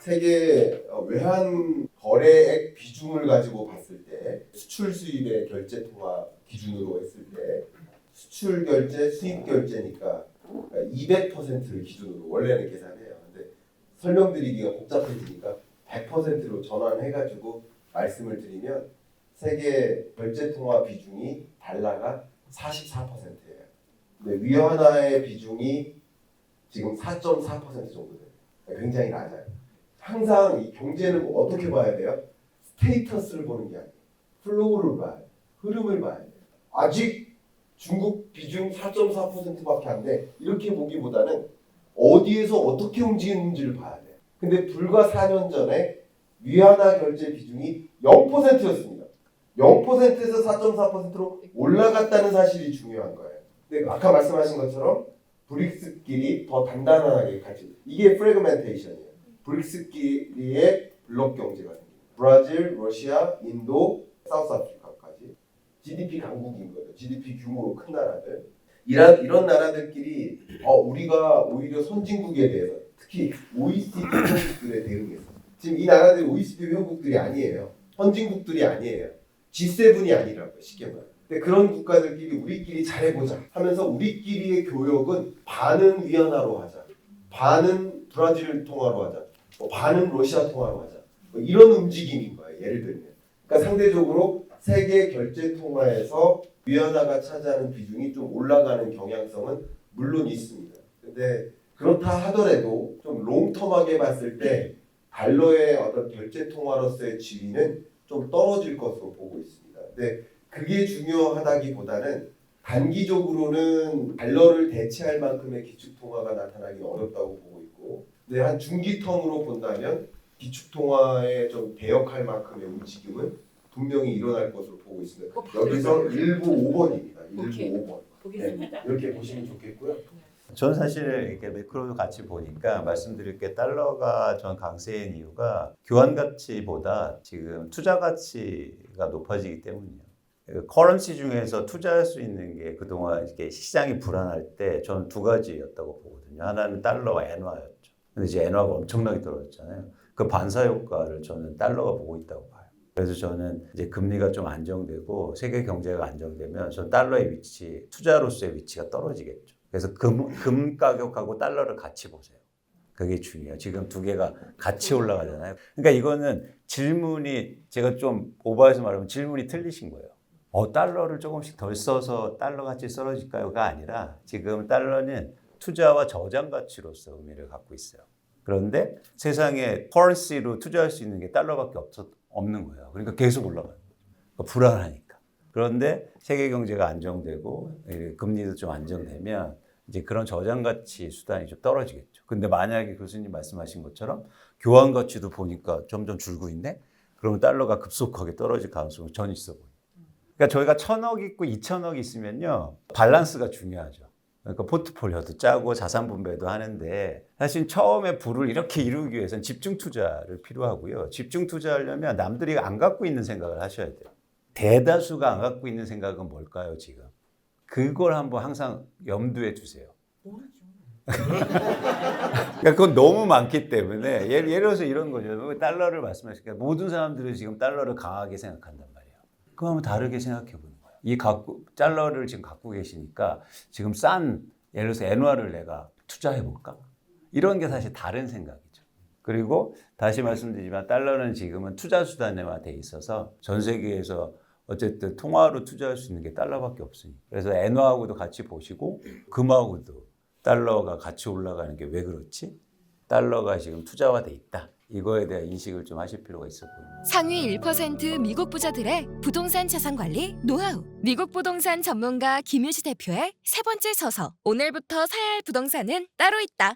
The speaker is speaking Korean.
세계 외환 거래액 비중을 가지고 봤을 때 수출 수입의 결제 통화 기준으로 했을 때 수출 결제, 수입 결제니까 200%를 기준으로 원래는 계산해요. 근데 설명드리기가 복잡해지니까 100%로 전환해가지고 말씀을 드리면 세계 결제 통화 비중이 달러가 44%예요. 근데 위안화의 비중이 지금 4.4% 정도 돼요. 굉장히 낮아요. 항상 이 경제는 어떻게 봐야 돼요? 스테이터스를 보는 게 아니에요. 플로우를 봐야 돼요. 흐름을 봐야 돼요. 아직 중국 비중 4.4%밖에 안 돼. 이렇게 보기보다는 어디에서 어떻게 움직이는지를 봐야 돼요. 근데 불과 4년 전에 위안화 결제 비중이 0%였습니다. 0%에서 4.4%로 올라갔다는 사실이 중요한 거예요. 근데 아까 말씀하신 것처럼 브릭스끼리 더 단단하게 같이 이게 프래그멘테이션이에요. 브릭스끼리의 블록 경제가 생깁니다. 브라질, 러시아, 인도, 사우스아프리카까지 GDP 강국인 거예요. GDP 규모로 큰 나라들. 이런 나라들끼리 우리가 오히려 선진국에 대해서 특히 OECD 회원국들에 대응해서 지금 이 나라들이 OECD 회원국들이 아니에요. 선진국들이 아니에요. G7이 아니라고요. 쉽게 말하면. 근데 그런 국가들끼리 우리끼리 잘해보자 하면서 우리끼리의 교역은 반은 위안화로 하자. 반은 브라질 통화로 하자. 반은 러시아 통화로 하자. 이런 움직임인 거예요. 예를 들면. 그러니까 상대적으로 세계 결제 통화에서 위안화가 차지하는 비중이 좀 올라가는 경향성은 물론 있습니다. 근데 그렇다 하더라도 좀 롱텀하게 봤을 때 달러의 어떤 결제 통화로서의 지위는 좀 떨어질 것으로 보고 있습니다. 근데 그게 중요하다기보다는 단기적으로는 달러를 대체할 만큼의 기축 통화가 나타나기 어렵다고 보고 있고, 근데 한 중기텀으로 본다면 기축 통화에 좀 대역할 만큼의 움직임은 분명히 일어날 것으로 보고 있습니다. 여기서 일부 5번입니다. 일부 5번. 보겠습니다. 네, 이렇게 보시면 좋겠고요. 저는 사실 이렇게 매크로도 같이 보니까 말씀드릴 게 달러가 전 강세인 이유가 교환 가치보다 지금 투자 가치가 높아지기 때문이에요. 커런시 중에서 투자할 수 있는 게 그동안 이렇게 시장이 불안할 때 저는 두 가지였다고 보거든요. 하나는 달러와 엔화였죠. 근데 이제 엔화가 엄청나게 떨어졌잖아요. 그 반사 효과를 저는 달러가 보고 있다고 봐요. 그래서 저는 이제 금리가 좀 안정되고 세계 경제가 안정되면 전 달러의 위치, 투자로서의 위치가 떨어지겠죠. 그래서 금 가격하고 달러를 같이 보세요. 그게 중요해요. 지금 두 개가 같이 올라가잖아요. 그러니까 이거는 질문이 제가 좀 오버해서 말하면 질문이 틀리신 거예요. 달러를 조금씩 덜 써서 달러 가치 떨어질까요가 아니라 지금 달러는 투자와 저장 가치로서 의미를 갖고 있어요. 그런데 세상에 커런시로 투자할 수 있는 게 달러밖에 없는 거예요. 그러니까 계속 올라가는 거예요. 그러니까 불안하니까. 그런데 세계 경제가 안정되고 금리도 좀 안정되면 이제 그런 저장 가치 수단이 좀 떨어지겠죠. 근데 만약에 교수님 말씀하신 것처럼 교환 가치도 보니까 점점 줄고 있네? 그러면 달러가 급속하게 떨어질 가능성이 전 있어 보여요. 그러니까 저희가 1,000억 있고 2,000억 있으면요. 밸런스가 중요하죠. 그러니까 포트폴리오도 짜고 자산 분배도 하는데 사실 처음에 부를 이렇게 이루기 위해서는 집중 투자를 필요하고요. 집중 투자하려면 남들이 안 갖고 있는 생각을 하셔야 돼요. 대다수가 안 갖고 있는 생각은 뭘까요, 지금? 그걸 한번 항상 염두에 두세요. 모르죠. 그러니까 그건 너무 많기 때문에 예를 들어서 이런 거죠. 달러를 말씀하시니까 모든 사람들은 지금 달러를 강하게 생각한단 말이에요. 그럼 한번 다르게 생각해 보는 거예요. 달러를 지금 갖고 계시니까 지금 예를 들어서 엔화를 내가 투자해 볼까? 이런 게 사실 다른 생각이죠. 그리고 다시 말씀드리지만 달러는 지금은 투자 수단화돼 있어서 전 세계에서 어쨌든 통화로 투자할 수 있는 게 달러밖에 없으니까. 그래서 엔화하고도 같이 보시고 금하고도 달러가 같이 올라가는 게 왜 그렇지? 달러가 지금 투자화돼 있다. 이거에 대한 인식을 좀 하실 필요가 있어 보입니다. 상위 1% 미국 부자들의 부동산 자산 관리 노하우. 미국 부동산 전문가 김유시 대표의 세 번째 서서. 오늘부터 사야 할 부동산은 따로 있다.